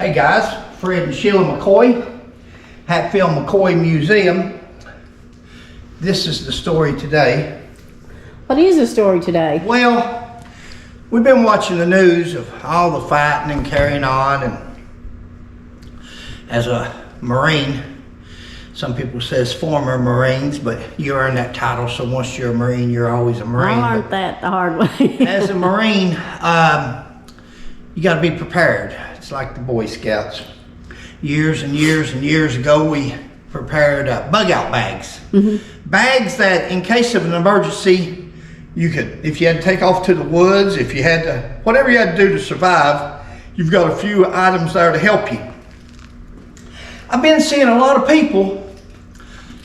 Hey guys, Fred and Sheila McCoy, Hatfield McCoy Museum. This is the story today. What is the story today? Well, we've been watching the news of all the fighting and carrying on, and as a Marine, some people says former Marines, but you earn that title, so once you're a Marine, you're always a Marine. I learned that the hard way. As a Marine, you got to be prepared. It's like the Boy Scouts. Years and years and years ago, we prepared Bugout Bags. Bags that, in case of an emergency, you could, if you had to take off to the woods, if you had to, whatever you had to do to survive, you've got a few items there to help you. I've been seeing a lot of people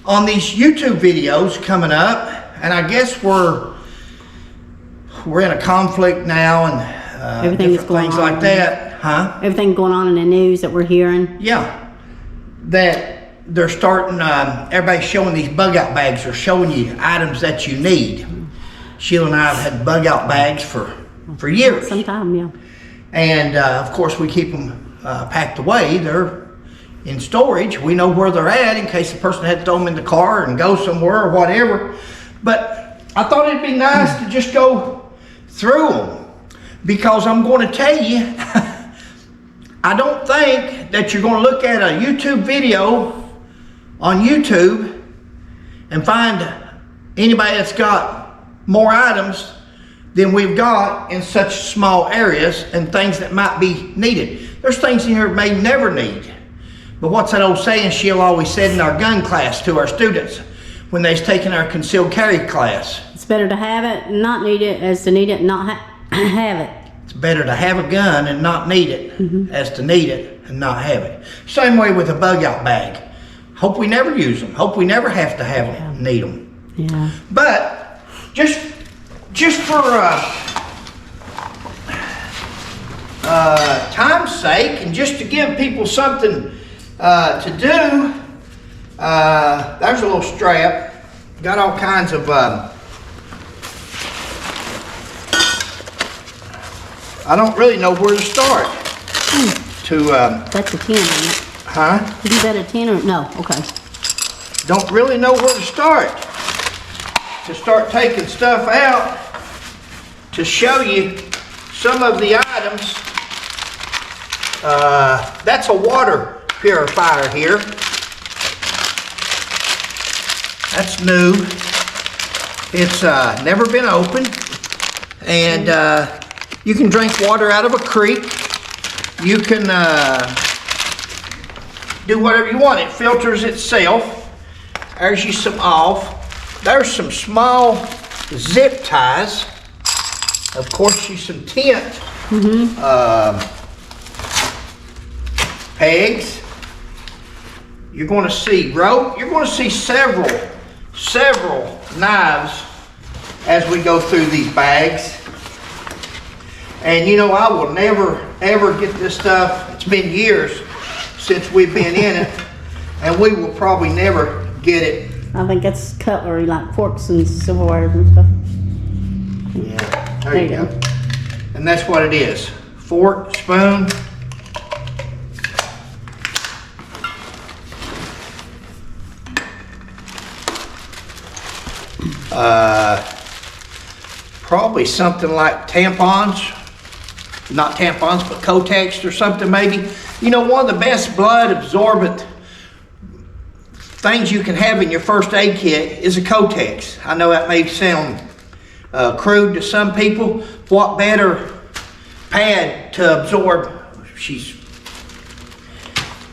on these YouTube videos coming up, and I guess we're in a conflict now, and Everything that's going things on. like that. Huh? Everything going on in the news that we're hearing. Yeah, that they're starting, everybody's showing these bug-out bags. They're showing you items that you need. Sheila and I have had bug-out bags for years. Sometime, yeah. And of course we keep them packed away. They're in storage. We know where they're at in case the person had to throw them in the car and go somewhere or whatever. But I thought it'd be nice to just go through them, because I'm going to tell you, I don't think that you're going to look at a YouTube video on YouTube and find anybody that's got more items than we've got in such small areas, and things that might be needed. There's things in here may never need. But what's that old saying Sheila always said in our gun class to our students when they's taking our concealed carry class? It's better to have it and not need it as to need it and not have it. It's better to have a gun and not need it as to need it and not have it. Same way with a bug-out bag. Hope we never use them. Hope we never have to have them, need them. Yeah. But just for time's sake, and just to give people something to do, there's a little strap. Got all kinds of I don't really know where to start. That's a 10, isn't it? Huh? Is that a 10 or no? Okay. Don't really know where to start. To start taking stuff out to show you some of the items. That's a water purifier here. That's new. It's never been opened, and you can drink water out of a creek. You can do whatever you want. It filters itself. There's you some off. There's some small zip ties. Of course, you some tent pegs. You're going to see rope. You're going to see several knives as we go through these bags. And you know, I will never ever get this stuff. It's been years since we've been in it, and we will probably never get it. I think that's cutlery, like forks and silverware and stuff. Yeah, there you go. And that's what it is. Fork, spoon. Probably something like tampons. Not tampons, but Kotex or something maybe. You know, one of the best blood absorbent things you can have in your first aid kit is a Kotex. I know that may sound crude to some people. What better pad to absorb?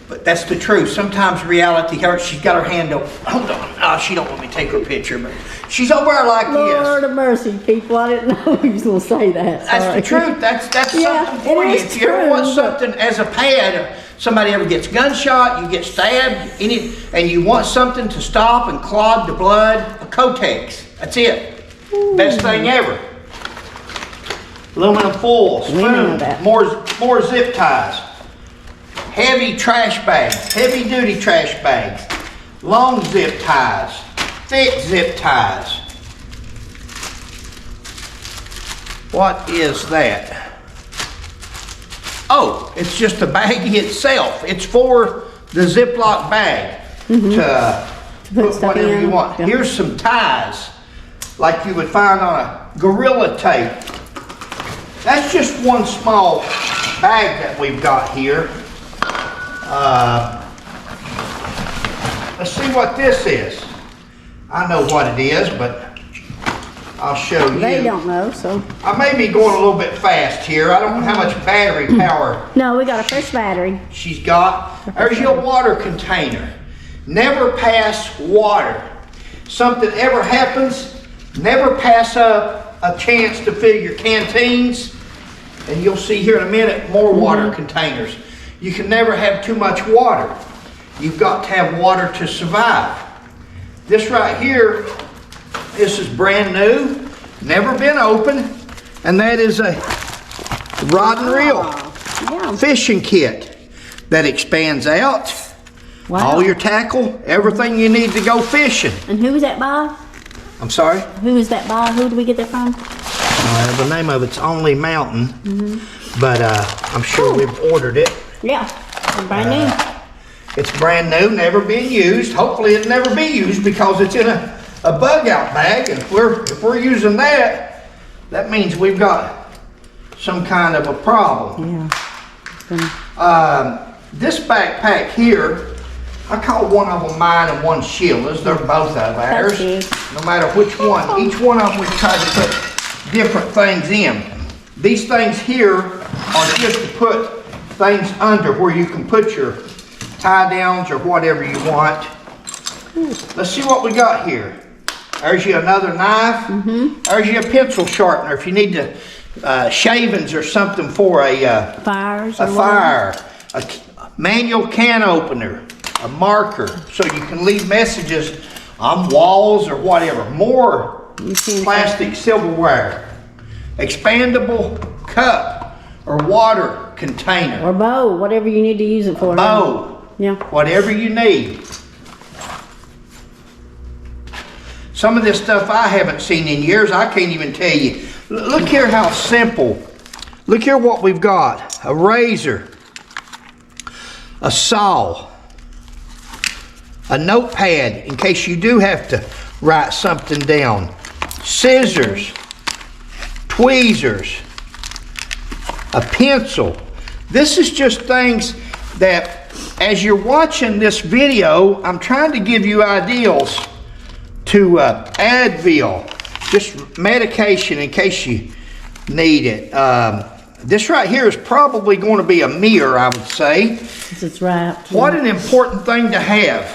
But that's the truth. Sometimes reality hurts. She's got her hand up. Hold on. Oh, she don't want me to take her picture, but she's over there like this. Lord of mercy, people. I didn't know you was going to say that. Sorry. That's the truth. That's Yeah, something for it you. is If you ever true, want but- something as a pad, or somebody ever gets gunshot, you get stabbed, and you want something to stop and clog the blood, a Kotex. That's it. Best thing ever. Aluminum foil, We know spoon, that. more zip ties. Heavy trash bags, heavy duty trash bags. Long zip ties, thick zip ties. What is that? Oh, it's just the baggie itself. It's for the Ziploc bag to put stuff whatever in. you want. Yeah. Here's some ties, like you would find on a Gorilla Tape. That's just one small bag that we've got here. Let's see what this is. I know what it is, but I'll show you. They don't know, so. I may be going a little bit fast here. I don't know how much battery power No, we got a fresh battery. she's got. There's your water container. Never pass water. Something ever happens, never pass up a chance to fill your canteens. And you'll see here in a minute more water containers. You can never have too much water. You've got to have water to survive. This right here, this is brand new, never been opened, and that is a rod and reel Yeah. fishing kit that expands out. Wow. All your tackle, everything you need to go fishing. And who was that by? I'm sorry? Who was that by? Who did we get that from? The name of it's Only Mountain, but I'm sure we've ordered it. Yeah, brand new. It's brand new, never been used. Hopefully it'll never be used because it's in a Bugout bag, and if we're using that, that means we've got some kind of a problem. Yeah. This backpack here, I call one of them mine and one Sheila's. They're both of ours. That's No matter which one, each one of them we try to put different things in. These things here are just to put things under where you can put your tie downs or whatever you want. Let's see what we got here. There's you another knife. There's you a pencil sharpener if you need to shavings or something for a Fires. a fire, a manual can opener, a marker, so you can leave messages on walls or whatever. More plastic silverware, expandable cup or water container, Or bow, whatever you need to use it for. bow, Yeah. whatever you need. Some of this stuff I haven't seen in years. I can't even tell you. Look here how simple. Look here what we've got. A razor, a saw, a notepad in case you do have to write something down, scissors, tweezers, a pencil. This is just things that as you're watching this video, I'm trying to give you ideals to Advil, just medication in case you need it. This right here is probably going to be a mirror, I would say. It's wrapped. What an important thing to have.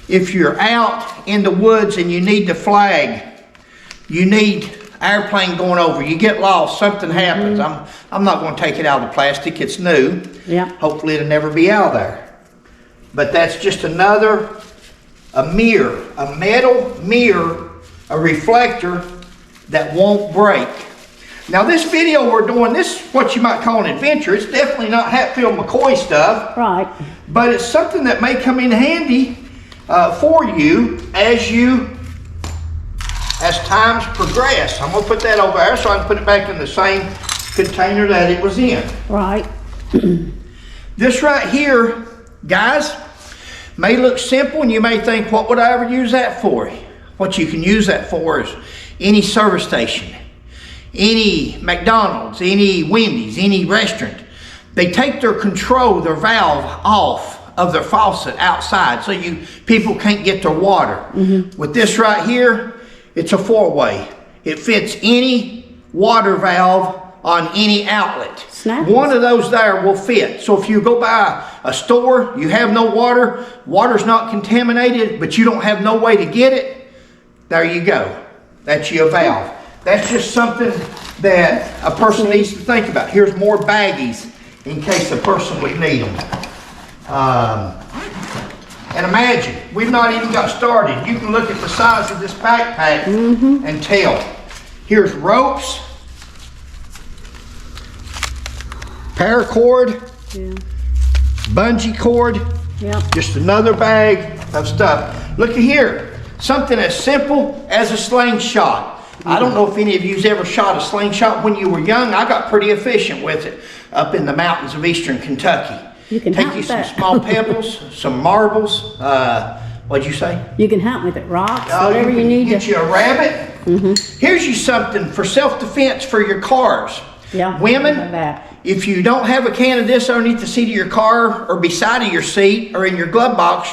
If you're out in the woods and you need to flag, you need airplane going over, you get lost, something happens. I'm not going to take it out of the plastic, it's new. Yeah. Hopefully it'll never be out of there. But that's just another, a mirror, a metal mirror, a reflector that won't break. Now this video we're doing, this is what you might call an adventure. It's definitely not Hatfield McCoy stuff. Right. But it's something that may come in handy for you as times progress. I'm gonna put that over there so I can put it back in the same container that it was in. Right. This right here, guys, may look simple and you may think, what would I ever use that for? What you can use that for is any service station, any McDonald's, any Wendy's, any restaurant. They take their control, their valve off of their faucet outside so people can't get their water. With this right here, it's a four-way. It fits any water valve on any outlet. Snap. One of those there will fit. So if you go by a store, you have no water, water's not contaminated, but you don't have no way to get it, there you go. That's your valve. That's just something that a person needs to think about. Here's more baggies in case a person would need them. And imagine, we've not even got started. You can look at the size of this backpack and tell. Here's ropes, paracord, bungee cord, just another bag of stuff. Look at here, something as simple as a slingshot. I don't know if any of you's ever shot a slingshot when you were young. I got pretty efficient with it up in the mountains of eastern Kentucky. You can take hunt you with some that. small pebbles, some marbles. What'd you say? You can hunt with it, rocks, Oh, whatever you can need get to. you a rabbit. Here's you something for self-defense for your cars. Yeah, I have Women, that. if you don't have a can of this underneath the seat of your car or beside of your seat or in your glove box,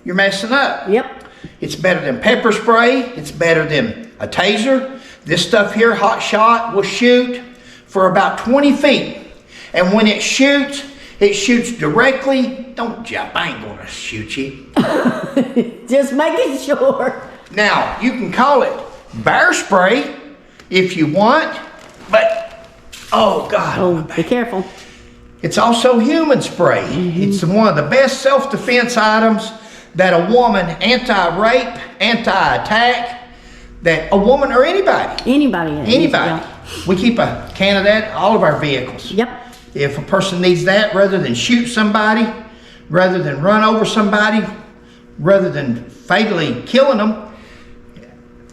you're messing up. Yep. It's better than pepper spray. It's better than a taser. This stuff here, Hot Shot, will shoot for about 20 feet. And when it shoots directly. Don't jump, I ain't gonna shoot you. Just making sure. Now, you can call it bear spray if you want, but, oh God. Oh, be careful. It's also human spray. It's one of the best self-defense items that a woman, anti-rape, anti-attack, that a woman or anybody, Anybody. anybody. We keep a can of that in all of our vehicles. Yep. If a person needs that, rather than shoot somebody, rather than run over somebody, rather than fatally killing them,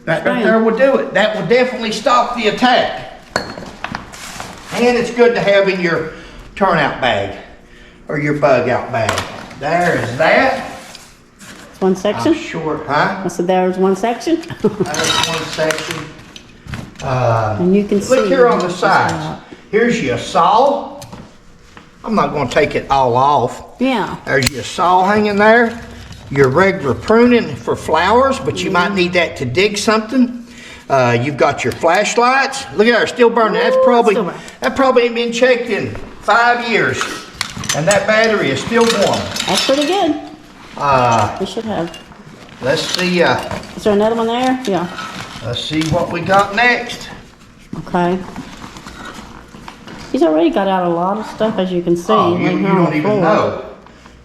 that right there would do it. That would definitely stop the attack. And it's good to have in your turnout bag or your bug out bag. There's that. It's one section. I'm sure, huh? I said there was one section. There's one section. And you can see. Look here on the sides. Here's your saw. I'm not going to take it all off. Yeah. There's your saw hanging there. Your regular pruning for flowers, but you might need that to dig something. You've got your flashlights. Look at that, still burning. That's probably, that probably ain't been checked in 5 years. And that battery is still warm. That's pretty good. We should have. Let's see, Is there another one there? Yeah. let's see what we got next. Okay. He's already got out a lot of stuff, as you can see. Oh, you laying here on don't the even floor. know.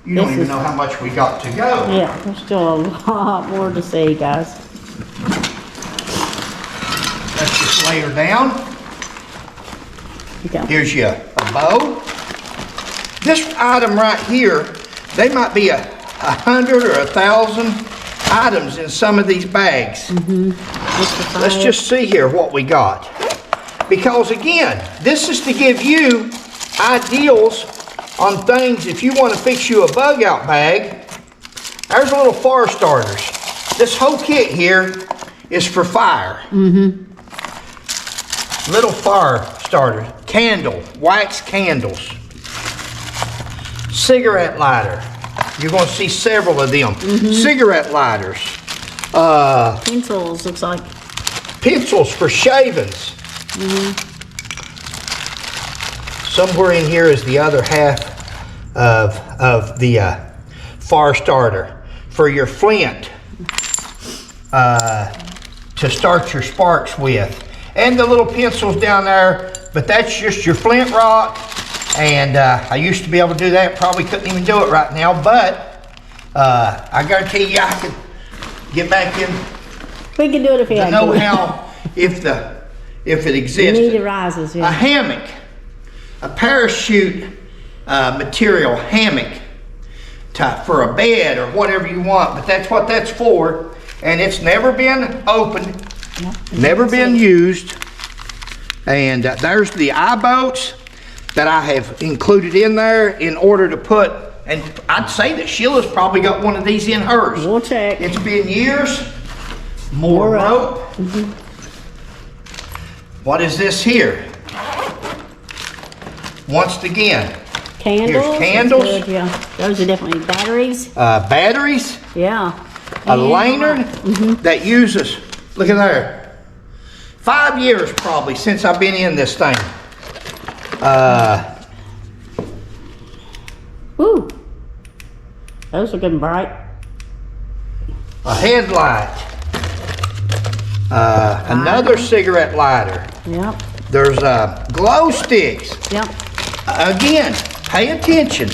You don't This even is- know how much we got to go. Yeah, there's still a lot more to see, guys. Let's just lay her down. Okay. Here's you a bow. This item right here, they might be 100 or 1,000 items in some of these bags. Let's just see here what we got. Because again, this is to give you ideals on things. If you want to fix you a bug out bag, there's little fire starters. This whole kit here is for fire. Little fire starters, candle, wax candles, cigarette lighter. You're going to see several of them. Cigarette lighters, Pencils, looks like. pencils for shavings. Somewhere in here is the other half of the fire starter for your flint to start your sparks with. And the little pencils down there, but that's just your flint rock. And I used to be able to do that, probably couldn't even do it right now, but I guarantee you I could get back in We can do it if you to had know to. how, if it The existed. need arises, A yeah. hammock, a parachute material hammock for a bed or whatever you want, but that's what that's for. And it's never been opened, never been used. And there's the eye boats that I have included in there in order to put, and I'd say that Sheila's probably got one of these in hers. We'll check. It's been years. More rope. What is this here? Once again, Candles. Here's candles. That's good, yeah. Those are definitely batteries. batteries, Yeah. a And lantern that uses, look at there, 5 years probably since I've been in this thing. Woo. Those are good and bright. A headlight, another cigarette lighter. Yep. There's glow sticks. Yep. Again, pay attention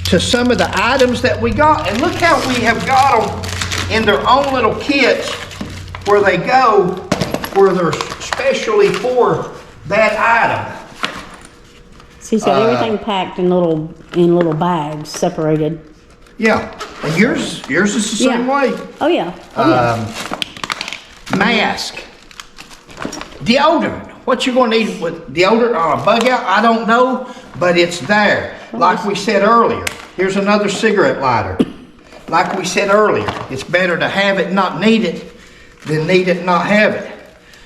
to some of the items that we got, and look how we have got them in their own little kits where they go, where they're specially for that item. So he's got everything packed in little bags, separated. Yeah, and yours is the same Yeah. way. Oh yeah. Oh yeah. Mask. Deodorant. What you gonna need with deodorant on a bug out? I don't know, but it's there. Like we said earlier, here's another cigarette lighter. Like we said earlier, it's better to have it and not need it than need it and not have it.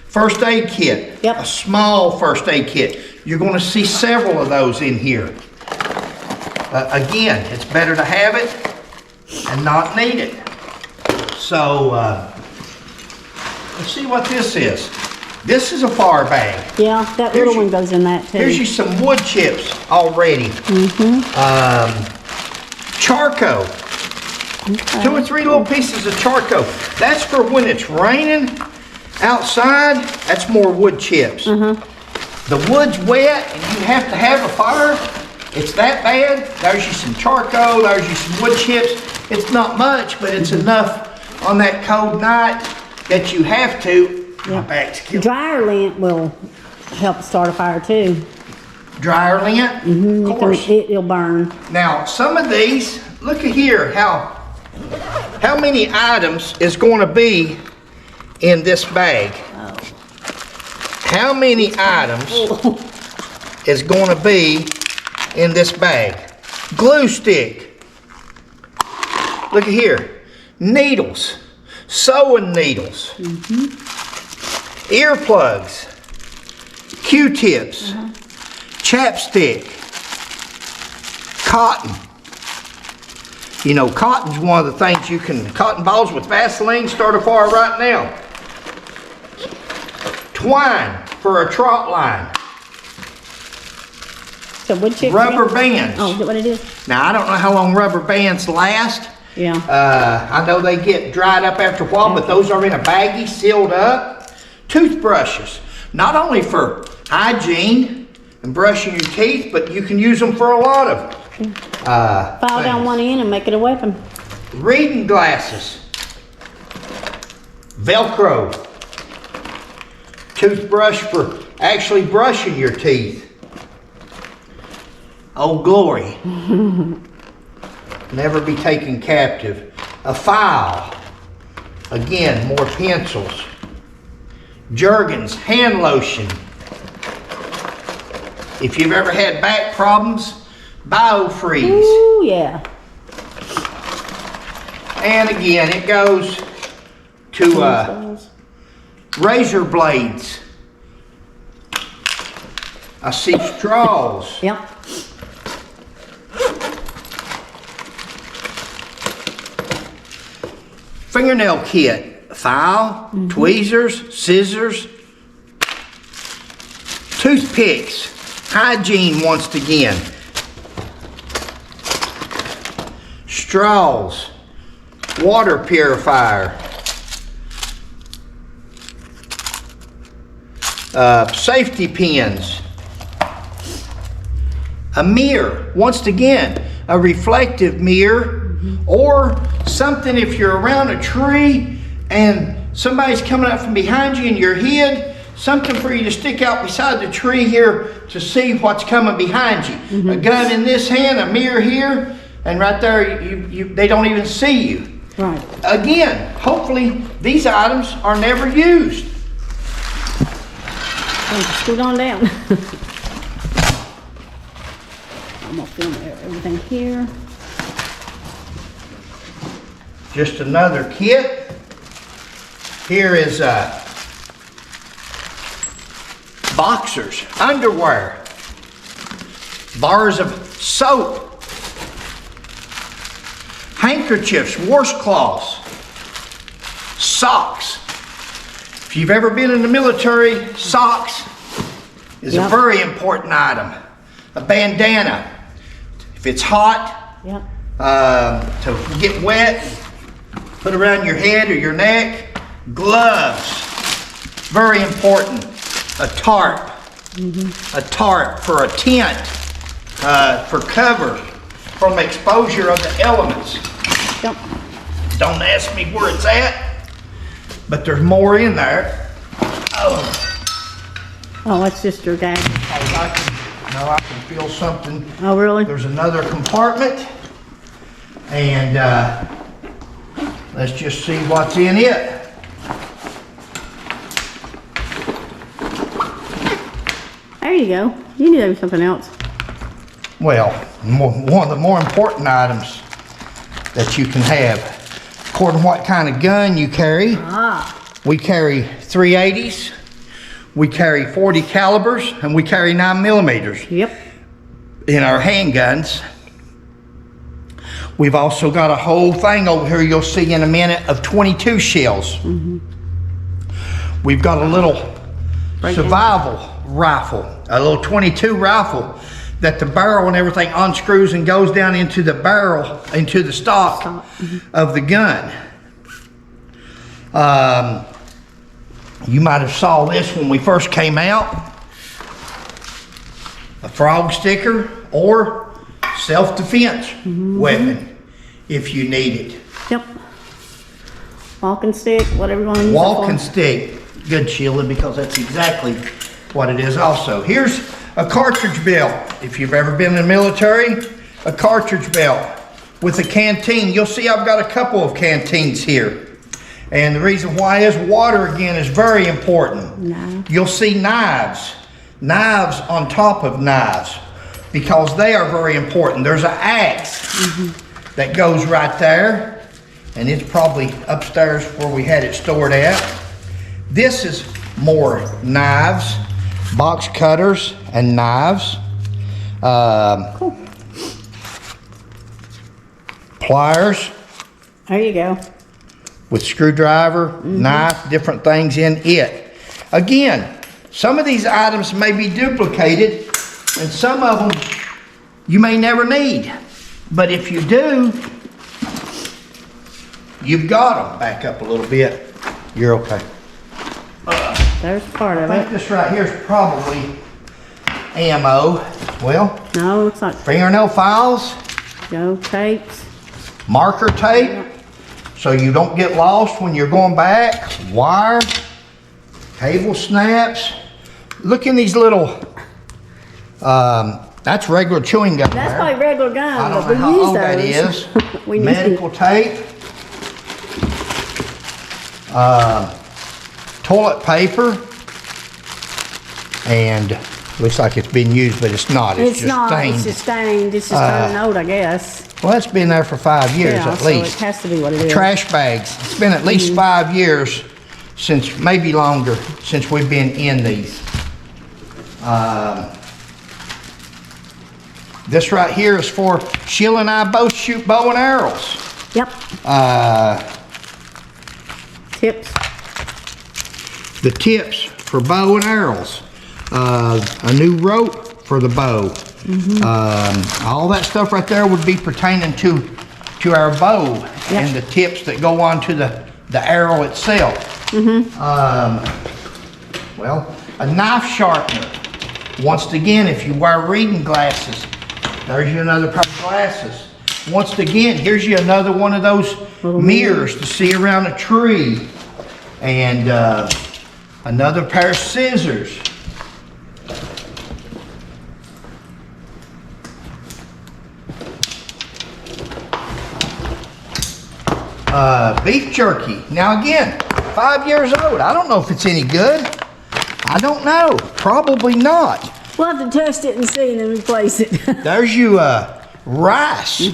First aid kit, Yep. a small first aid kit. You're gonna see several of those in here. Again, it's better to have it and not need it. So, let's see what this is. This is a fire bag. Yeah, that Here's little your- one goes in that too. Here's you some wood chips already. Charcoal. Okay. 2 or 3 little pieces of charcoal. That's for when it's raining outside. That's more wood chips. The wood's wet and you have to have a fire. It's that bad. There's you some charcoal. There's you some wood chips. It's not much, but it's enough on that cold night that you have to. My back's killing. Dryer lint will help start a fire too. Dryer lint, of course. It'll burn. Now, some of these, look at here, how many items is going to be in this bag? How many items is going to be in this bag? Glue stick. Look at here. Needles. Sewing needles. Earplugs. Q-tips. Chapstick. Cotton. You know, cotton's one of the things you can, cotton balls with Vaseline, start a fire right now. Twine for a trot line. So wood chip. Rubber bands. Oh, is that what it is? Now, I don't know how long rubber bands last. Yeah. I know they get dried up after a while, but those are in a baggie, sealed up. Toothbrushes, not only for hygiene and brushing your teeth, but you can use them for a lot of File down one end and make it a weapon. reading glasses, Velcro, toothbrush for actually brushing your teeth. Oh, glory. Never be taken captive. A file. Again, more pencils. Jergens, hand lotion. If you've ever had back problems, BioFreeze. Ooh, yeah. And again, it goes to razor blades. I see straws. Yep. Fingernail kit. File, tweezers, scissors, toothpicks. Hygiene once again. Straws. Water purifier. Safety pins. A mirror, once again, a reflective mirror, or something if you're around a tree and somebody's coming up from behind you and you're hid, something for you to stick out beside the tree here to see what's coming behind you. A gun in this hand, a mirror here, and right there, they don't even see you. Right. Again, hopefully these items are never used. Scoot on down. I'm gonna film everything here. Just another kit. Here is boxers, underwear, bars of soap, handkerchiefs, washcloths, socks. If you've ever been in the military, socks is a very important item. A bandana, if it's hot, Yep. to get wet, put around your head or your neck. Gloves, very important. A tarp, a tarp for a tent, for cover from exposure of the elements. Yep. Don't ask me where it's at, but there's more in there. Oh, that's just your gag. I can feel something. Oh, really? There's another compartment, and let's just see what's in it. There you go. You knew there was something else. Well, one of the more important items that you can have, according to what kind of gun you carry. We carry 380s, we carry 40 calibers, and we carry 9mm. Yep. In our handguns. We've also got a whole thing over here you'll see in a minute of 22 shells. We've got a little survival rifle, a little 22 rifle that the barrel and everything unscrews and goes down into the barrel, into the stock of the gun. You might have saw this when we first came out. A frog sticker or self-defense weapon if you need it. Yep. Walking stick, whatever you want to use. Walking stick. Good, Sheila, because that's exactly what it is also. Here's a cartridge belt. If you've ever been in the military, a cartridge belt with a canteen. You'll see I've got a couple of canteens here. And the reason why is water, again, is very important. No. You'll see knives on top of knives because they are very important. There's an axe that goes right there, and it's probably upstairs where we had it stored at. This is more knives, box cutters and knives. Cool. Pliers. There you go. With screwdriver, knife, different things in it. Again, some of these items may be duplicated, and some of them you may never need. But if you do, you've got them. Back up a little bit. You're okay. There's part of I think it. this right here is probably ammo. Well, No, it looks like fingernail files, go tapes. marker tape, so you don't get lost when you're going back, wire, cable snaps. Look in these little, that's regular chewing gum That's there. probably regular gun, I but don't we know how use old that those. is. We need Medical tape. Toilet paper. And looks like it's been used, but it's not. It's just not. stained. It's just stained. It's just turning old, I guess. Well, it's been there for 5 years Yeah, at so least. it has to be what it is. Trash bags. It's been at least 5 years since, maybe longer, since we've been in these. This right here is for Sheila and I both shoot bow and arrows. Yep. Tips. The tips for bow and arrows. A new rope for the bow. All that stuff right there would be pertaining to our bow and the tips that go onto the arrow itself. Well, a knife sharpener. Once again, if you wear reading glasses, there's you another pair of glasses. Once again, here's you another one of those mirrors to see around a tree. And another pair of scissors. Beef jerky. Now again, 5 years old. I don't know if it's any good. I don't know. Probably not. We'll have to test it and see and then replace it. There's you rice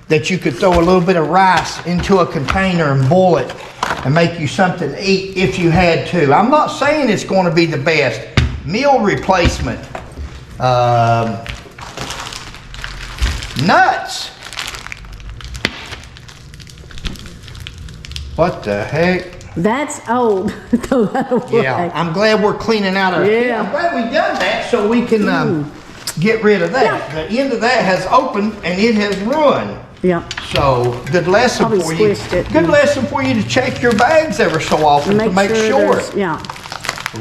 that you could throw a little bit of rice into a container and boil it and make you something to eat if you had to. I'm not saying it's going to be the best. Meal replacement. Nuts. What the heck? That's old. Throw that away. Yeah, I'm glad we're cleaning out our... Yeah. I'm glad we've done that so we can get rid of that. Yeah. The end of that has opened and it has ruined. Yeah. So, good lesson Probably for you. squished it. Good lesson for you to check your bags ever so often to make sure. there's- Yeah.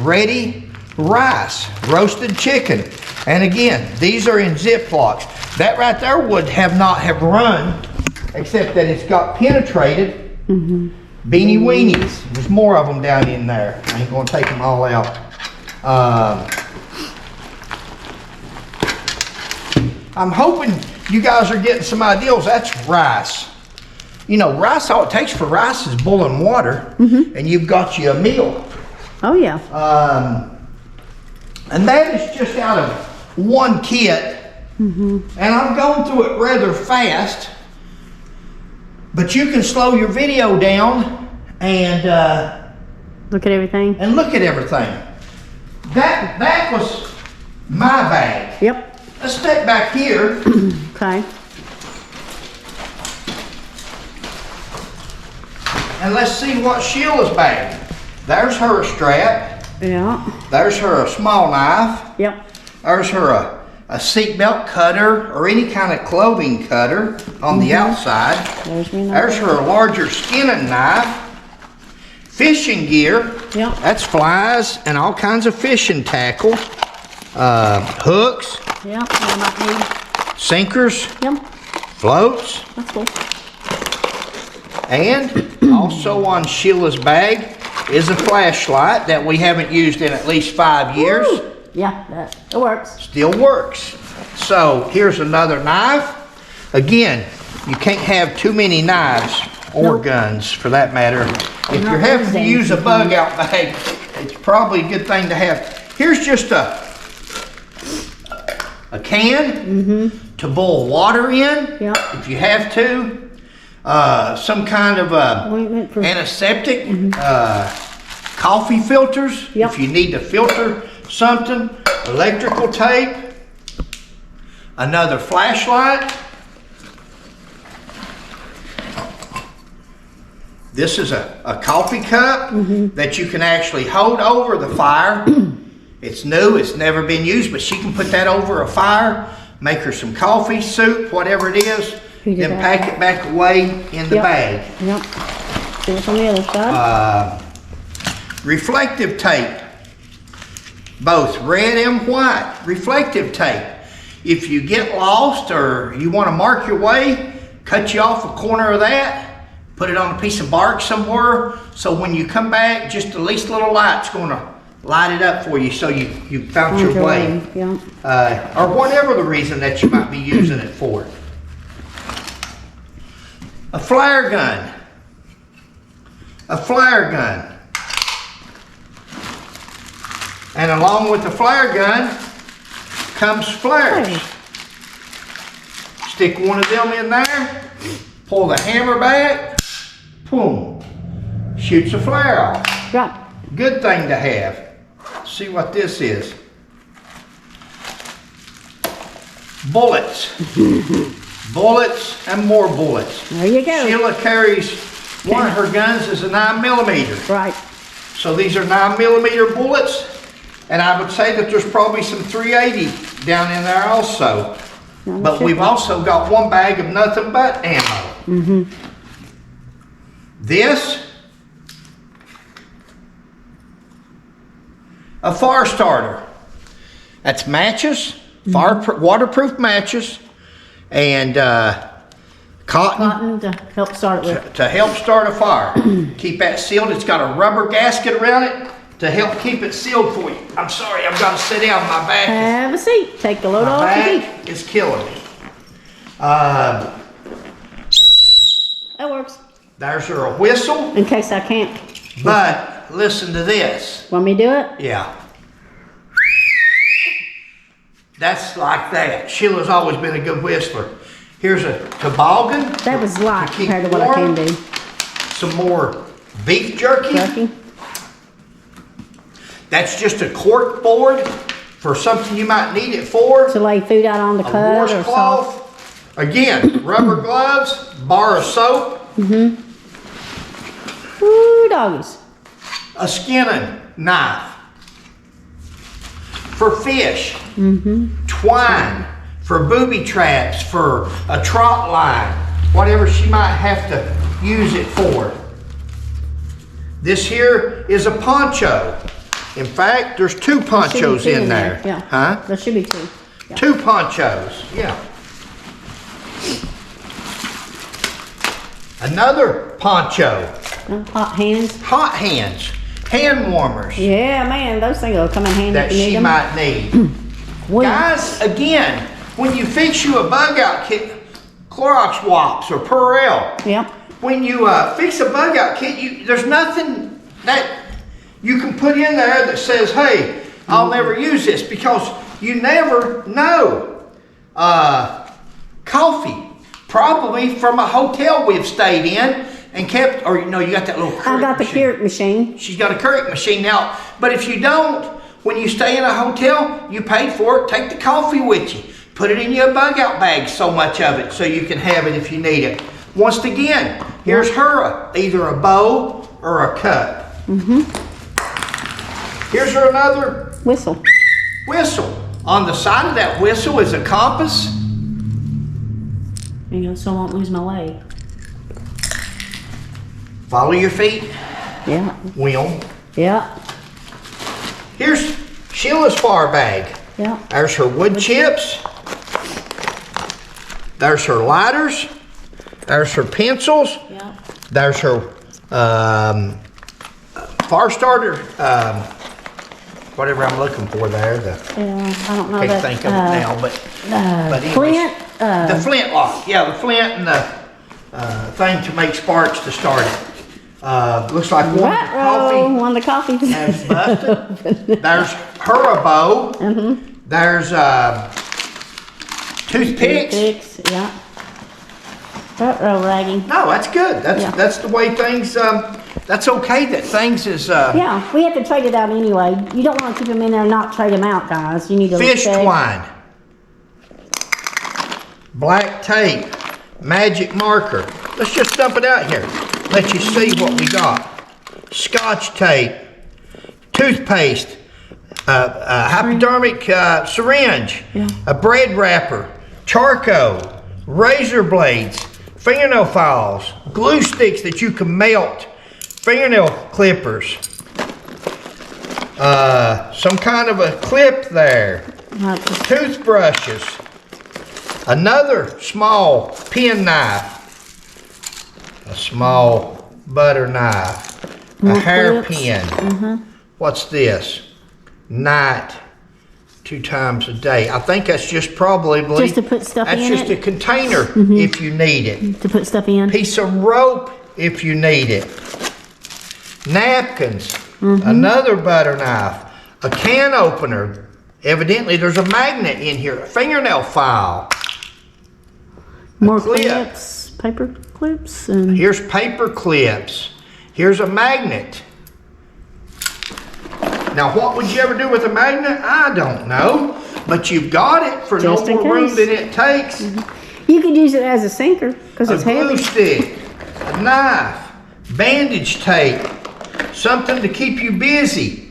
Ready rice, roasted chicken. And again, these are in Ziplocs. That right there would not have run, except that it's got penetrated. Beanie weenies. There's more of them down in there. I ain't gonna take them all out. I'm hoping you guys are getting some ideas. That's rice. You know, rice, all it takes for rice is boiling water, and you've got you a meal. Oh, yeah. And that is just out of one kit. And I'm going through it rather fast. But you can slow your video down and Look at everything. look at everything. That was my bag. Yep. Let's step back here. Okay. And let's see what Sheila's bag. There's her strap. Yeah. There's her small knife. Yep. There's her a seatbelt cutter or any kind of clothing cutter on the outside. There's me. There's her larger skinning knife. Fishing gear. Yep. That's flies and all kinds of fishing tackle. Hooks, Yep. I might need. sinkers, Yep. floats, That's cool. and also on Sheila's bag is a flashlight that we haven't used in at least 5 years. Woo! Yeah, it works. Still works. So here's another knife. Again, you can't have too many knives or Nope. guns for that matter. If Not you're having to these use a days. bug out bag, it's probably a good thing to have. Here's just a can to boil water in Yep. if you have to. Some kind of Ointment for. antiseptic, coffee filters Yep. if you need to filter something, electrical tape, another flashlight. This is a coffee cup that you can actually hold over the fire. It's new, it's never been used, but she can put that over a fire, make her some coffee, soup, whatever it is, Heat it then up. pack it back away in the Yep. bag. Yep. See what's on the other side. Reflective tape, both red and white. Reflective tape. If you get lost or you want to mark your way, cut you off a corner of that, put it on a piece of bark somewhere, so when you come back, just the least little light's going to light it up for you so you found your way. Yeah. Or whatever the reason that you might be using it for. A flare gun. A flare gun. And along with the flare gun comes flares. Hey. Stick one of them in there, pull the hammer back, boom, shoots a flare off. Right. Good thing to have. See what this is. Bullets. Bullets and more bullets. There you go. Sheila carries, one of her guns is a 9mm. Right. So these are 9mm bullets, and I would say that there's probably some 380 down in there also. No, But we've also got one bag of nothing but ammo. This, a fire starter. That's matches, waterproof matches, and cotton Cotton to help start it with. to help start a fire. Keep that sealed. It's got a rubber gasket around it to help keep it sealed for you. I'm sorry, I've got to sit down. My back, Have a seat. Take the load my off your feet. back is killing me. That works. There's her a whistle, In case I can't. but listen to this. Want me to do it? Yeah. That's like that. Sheila's always been a good whistler. Here's a toboggan. That was light to keep compared to what I can warm. do. Some more beef jerky. Jerky. That's just a cork board for something you might need it for. To lay food out on the A cud or salt. washcloth. Again, rubber gloves, bar of soap, Ooh, doggies. a skinning knife. For fish. Twine. For booby traps, for a trot line. Whatever she might have to use it for. This here is a poncho. In fact, there's two ponchos Should be two in there. Yeah. Huh? There should be two. Yeah. Two ponchos, yeah. Another poncho. Hot hands. Hot hands. Hand warmers Yeah, man, those things will come in handy that if you need she them. might need. Well, Guys, again, when you fix you a bug out kit, Clorox wipes or Purell, Yep. when you fix a bug out kit, there's nothing that you can put in there that says, hey, I'll never use this because you never know. Coffee, probably from a hotel we've stayed in and kept, or you got that little Keurig I got the machine. Keurig machine. She's got a Keurig machine now, but if you don't, when you stay in a hotel, you paid for it, take the coffee with you. Put it in your Bugout Bags, so much of it, so you can have it if you need it. Once again, here's her, either a bowl or a cup. Here's her another Whistle. whistle. On the side of that whistle is a compass. So I won't lose my way. Follow your feet, Yeah. wheel. Yeah. Here's Sheila's bar bag. Yeah. There's her wood chips. There's her lighters. There's her pencils. Yeah. There's her fire starter, whatever I'm looking for there. Yeah. I don't know Can't that. think of it now, but anyways, Flint. the flintlock. Yeah, the flint and the thing to make sparks to start it. Looks like one of the coffee One of the coffees. has busted. There's her a bow. There's toothpicks. Toothpicks, yeah. Row ragging. No, that's good. That's the way things. That's okay that things is. Yeah, we have to trade it out anyway. You don't want to keep them in there and not trade them out, guys. You need to Fish check. twine. Black tape. Magic marker. Let's just dump it out here. Let you see what we got. Scotch tape. Toothpaste. A hypodermic syringe. Yeah. A bread wrapper. Charcoal. Razor blades. Fingernail files. Glue sticks that you can melt. Fingernail clippers. Some kind of a clip there. Toothbrushes. Another small pen knife. A small butter knife. A hairpin. What's this? Night. 2 times a day. I think that's just probably. Just to put stuff in That's just it? a container if you need it. To put stuff in. Piece of rope if you need it. Napkins. Another butter knife. A can opener. Evidently there's a magnet in here. A fingernail file. More clip. clips. Paper clips. And Here's paper clips. Here's a magnet. Now what would you ever do with a magnet? I don't know. But you've got it for Just no in more room case. than it takes. you could use it as a sinker because A it's glue heavy. stick. A knife. Bandage tape. Something to keep you busy.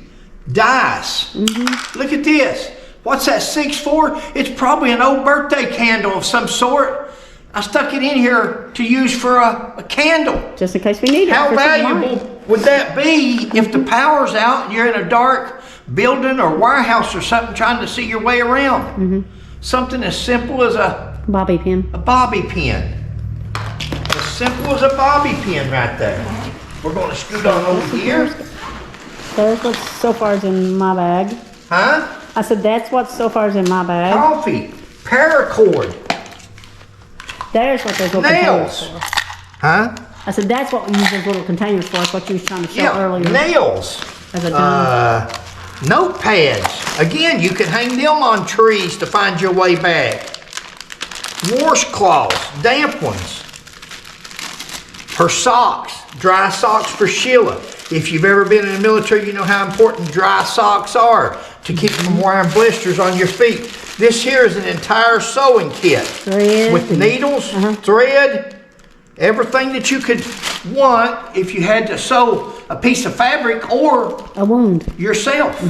Dice. Look at this. What's that 6 for? It's probably an old birthday candle of some sort. I stuck it in here to use for a candle. Just in case we need it. How for some valuable light. would that be if the power's out and you're in a dark building or warehouse or something trying to see your way around? Something as simple as a Bobby pin. bobby pin. As simple as a bobby pin right there. We're going to scoot on over here. There's what so far is in my bag. Huh? I said that's what so far is in my bag. Coffee. Paracord. There's what those little containers Nails. for. Huh? I said that's what we use those little containers for. That's what you was trying to show Yeah, earlier. nails. As a dome. Notepads. Again, you can hang them on trees to find your way back. Washcloths, damp ones. Her socks, dry socks for Sheila. If you've ever been in the military, you know how important dry socks are to keep from wearing blisters on your feet. This here is an entire sewing kit. Thread. With needles, thread, everything that you could want if you had to sew a piece of fabric or A wound. yourself.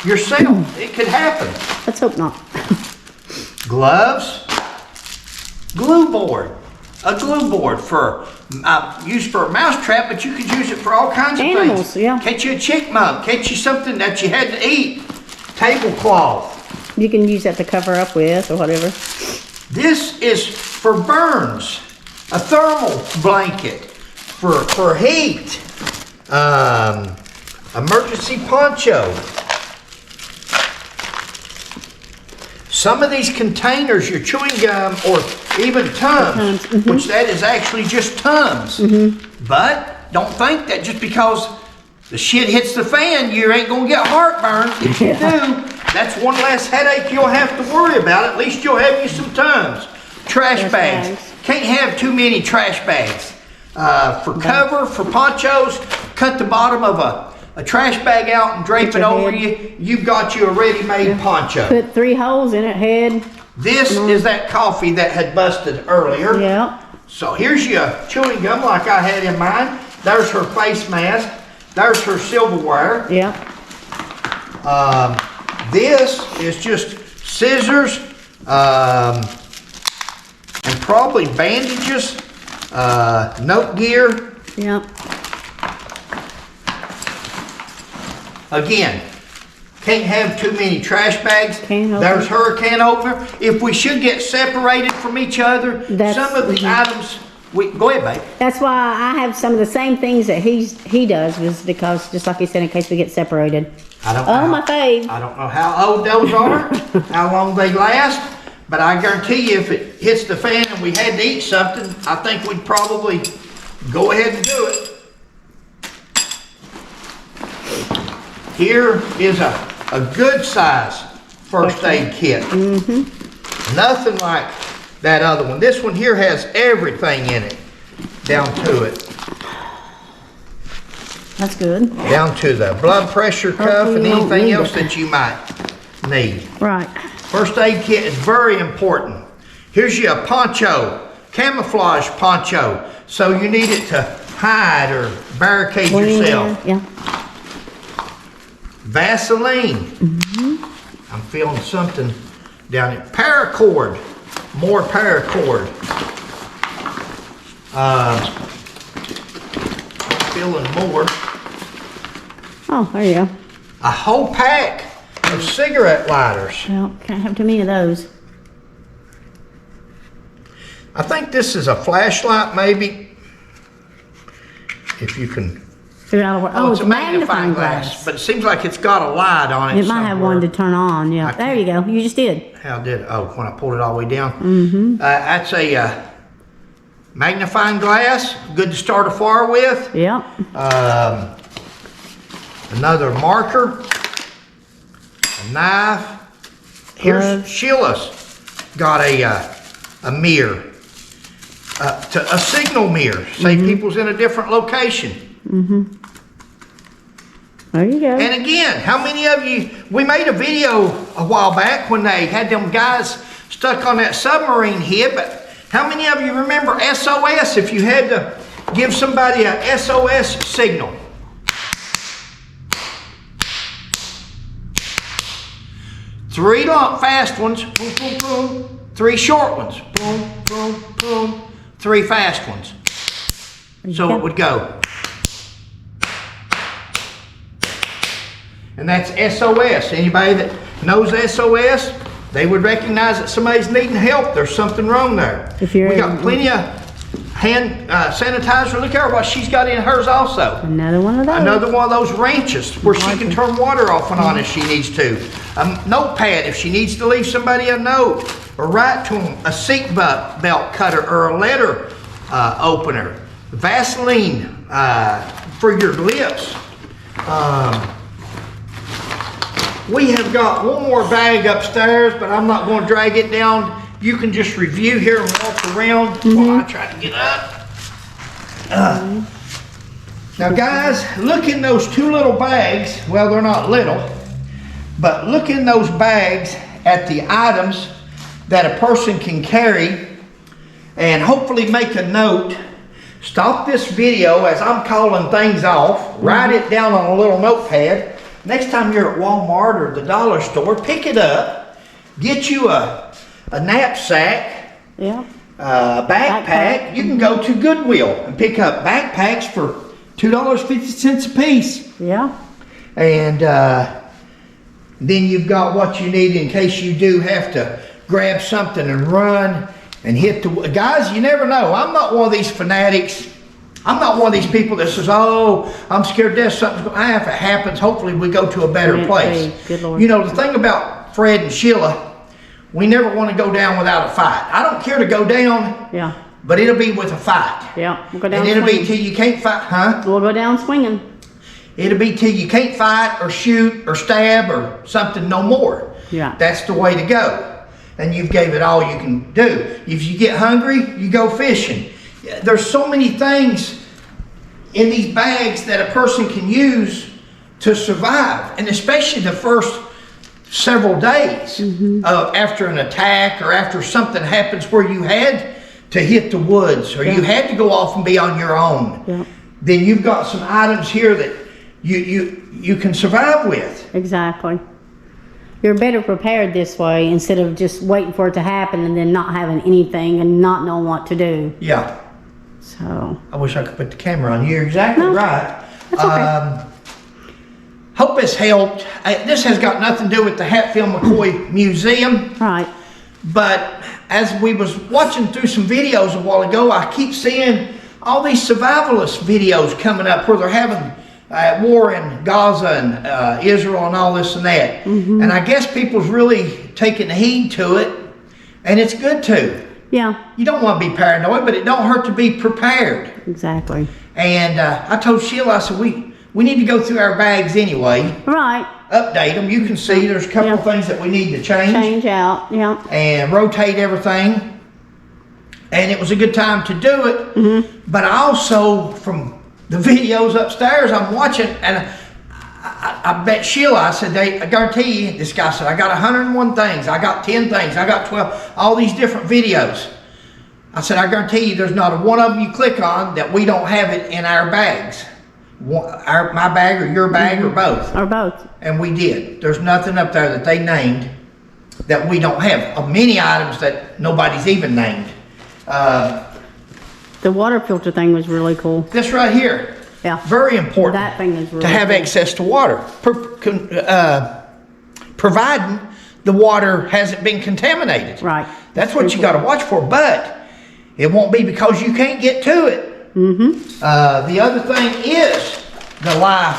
Yourself. It could happen. Let's hope not. Gloves. Glue board. A glue board for used for a mouse trap, but you could use it for all kinds of Animals, things. yeah. Catch you a chickmunk. Catch you something that you had to eat. Tablecloth. You can use that to cover up with or whatever. This is for burns. A thermal blanket for heat. Emergency poncho. Some of these containers, your chewing gum or even Tums, which that is actually just Tums. But don't think that just because the shit hits the fan, you ain't gonna get heartburn. If you do, that's one less headache you'll have to worry about. At least you'll have you some tons. Trash bags. Can't have too many trash bags. For cover, for ponchos, cut the bottom of a trash bag out and drape it over you. You've got you a ready-made poncho. Put 3 holes in it, head. This is that coffee that had busted earlier. Yeah. So here's your chewing gum like I had in mine. There's her face mask. There's her silverware. Yeah. This is just scissors and probably bandages, note gear. Yeah. Again, can't have too many trash bags. Can opener. There's her can opener. If we should get separated from each other, some of the items, go ahead, babe. That's why I have some of the same things that he does, was because, just like he said, in case we get separated. I don't know. My fave. I don't know how old those are, how long they last, but I guarantee you if it hits the fan and we had to eat something, I think we'd probably go ahead and do it. Here is a good size first aid kit. Nothing like that other one. This one here has everything in it, down to it. That's good. Down to the blood pressure cuff and anything else that you might need. Right. First aid kit is very important. Here's your poncho, camouflage poncho. So you need it to hide or barricade yourself. Yeah. Vaseline. I'm feeling something down here. Paracord. More paracord. Feeling more. Oh, there you go. A whole pack of cigarette lighters. Well, can't have too many of those. I think this is a flashlight, maybe. If you can. Oh, it's a magnifying glass. But it seems like it's got a light on it. It might have one to turn on. Yeah. There you go. You just did. How did? Oh, when I pulled it all the way down. That's a magnifying glass. Good to start a fire with. Yep. Another marker. A knife. Here's Sheila's got a mirror. A signal mirror. Say people's in a different location. There you go. And again, how many of you, we made a video a while back when they had them guys stuck on that submarine here, but how many of you remember SOS if you had to give somebody a SOS signal? Three long fast ones, boom, boom, boom. 3 short ones, boom, boom, boom. 3 fast ones. So it would go. And that's SOS. Anybody that knows SOS, they would recognize that somebody's needing help. There's something wrong there. We got plenty of hand sanitizer. Look at her, what she's got in hers also. Another one of those. Another one of those wrenches where she can turn water off and on if she needs to. A notepad if she needs to leave somebody a note or write to them. A seat belt cutter or a letter opener. Vaseline for your lips. We have got one more bag upstairs, but I'm not going to drag it down. You can just review here and walk around while I try to get up. Now guys, look in those 2 little bags. Well, they're not little, but look in those bags at the items that a person can carry and hopefully make a note. Stop this video as I'm calling things off. Write it down on a little notepad. Next time you're at Walmart or the dollar store, pick it up. Get you a knapsack. Yeah. Backpack. You can go to Goodwill and pick up backpacks for $2.50 a piece. Yeah. And then you've got what you need in case you do have to grab something and run and hit the... Guys, you never know. I'm not one of these fanatics. I'm not one of these people that says, oh, I'm scared death, something's going to happen. If it happens, hopefully we go to a better place. Good Lord. You know, the thing about Fred and Sheila, we never want to go down without a fight. I don't care to go down, but it'll be with a fight. Yeah, we'll go down and it'll swinging. be till you can't fight, huh? We'll go down swinging. it'll be till you can't fight or shoot or stab or something no more. Yeah. That's the way to go. And you've gave it all you can do. If you get hungry, you go fishing. There's so many things in these bags that a person can use to survive, and especially the first several days after an attack or after something happens where you had to hit the woods or you had to go off and be on your own. Yeah. Then you've got some items here that you can survive with. Exactly. You're better prepared this way instead of just waiting for it to happen and then not having anything and not knowing what to do. Yeah. So. I wish I could put the camera on. You're exactly right. That's okay. Hope this helped. This has got nothing to do with the Hatfield McCoy Museum. Right. But as we was watching through some videos a while ago, I keep seeing all these survivalist videos coming up where they're having war in Gaza and Israel and all this and that. And I guess people's really taking heed to it, and it's good to. Yeah. You don't want to be paranoid, but it don't hurt to be prepared. Exactly. And I told Sheila, I said, we need to go through our bags anyway. Right. Update them. You can see there's a couple of things that we need to change. Change out. Yeah. And rotate everything. And it was a good time to do it. But I also, from the videos upstairs, I'm watching, and I bet Sheila, I said, I guarantee you, this guy said, I got 101 things, I got 10 things, I got 12, all these different videos. I said, I guarantee you there's not a one of them you click on that we don't have it in our bags. My bag or your bag or both. Or both. And we did. There's nothing up there that they named that we don't have. Many items that nobody's even named. The water filter thing was really cool. This right here. Yeah. Very important. That thing is really to have cool. access to water. Providing the water hasn't been contaminated. Right. That's what you got to watch for, but it won't be because you can't get to it. The other thing is the life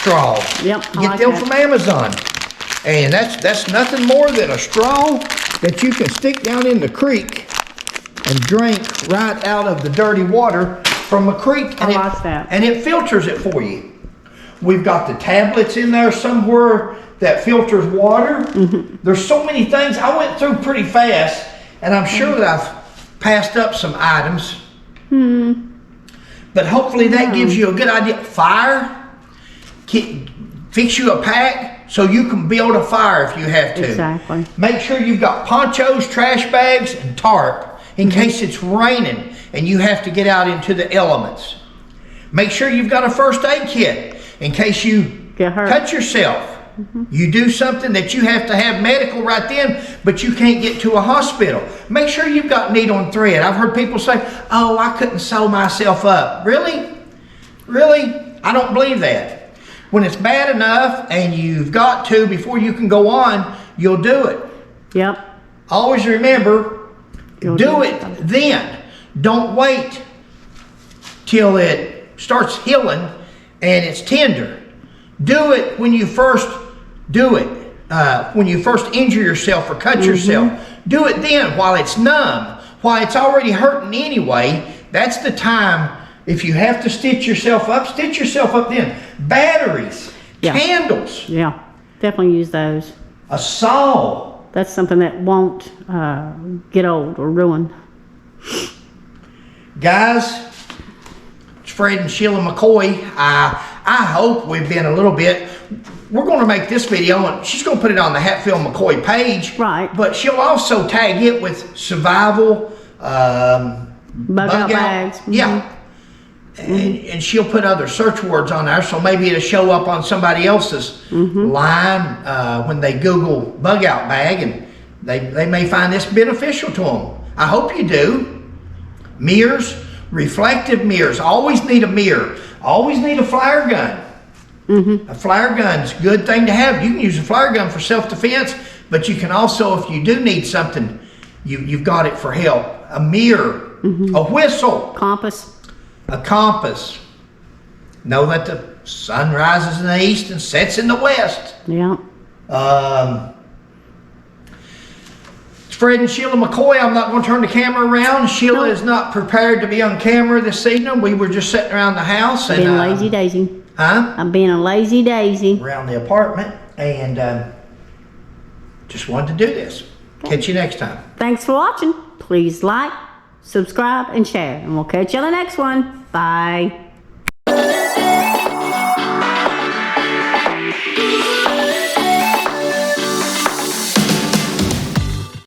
straw. Yep. You get them from Amazon. And that's nothing more than a straw that you can stick down in the creek and drink right out of the dirty water from a creek. I like that. And it filters it for you. We've got the tablets in there somewhere that filters water. There's so many things. I went through pretty fast, and I'm sure that I've passed up some items. But hopefully that gives you a good idea. Fire, fix you a pack so you can build a fire if you have to. Exactly. Make sure you've got ponchos, trash bags, and tarp in case it's raining and you have to get out into the elements. Make sure you've got a first aid kit in case you Get hurt. cut yourself. You do something that you have to have medical right then, but you can't get to a hospital. Make sure you've got needle and thread. I've heard people say, oh, I couldn't sew myself up. Really? Really? I don't believe that. When it's bad enough and you've got to, before you can go on, you'll do it. Yep. Always remember, You'll do it then. Don't wait till it starts healing and it's tender. Do it when you first do it. When you first injure yourself or cut yourself. Do it then while it's numb. While it's already hurting anyway. That's the time. If you have to stitch yourself up then. Batteries. Yeah. Candles. Yeah. Definitely use those. A saw. That's something that won't get old or ruin. Guys, it's Fred and Sheila McCoy. I hope we've been a little bit. We're going to make this video, and she's going to put it on the Hatfield McCoy page. Right. But she'll also tag it with survival, Bugout bags. Yeah. And she'll put other search words on there, so maybe it'll show up on somebody else's line when they Google Bugout bag, and they may find this beneficial to them. I hope you do. Mirrors, reflective mirrors. Always need a mirror. Always need a flare gun. A flare gun's a good thing to have. You can use a flare gun for self-defense, but you can also, if you do need something, you've got it for help. A mirror, a whistle, Compass. a compass. Know that the sun rises in the east and sets in the west. Yeah. It's Fred and Sheila McCoy. I'm not going to turn the camera around. Sheila is not prepared to be on camera this evening. We were just sitting around the house. Being lazy daisy. Huh? I'm being a lazy daisy. Around the apartment, and just wanted to do this. Catch you next time. Thanks for watching. Please like, subscribe, and share. And we'll catch you on the next one. Bye.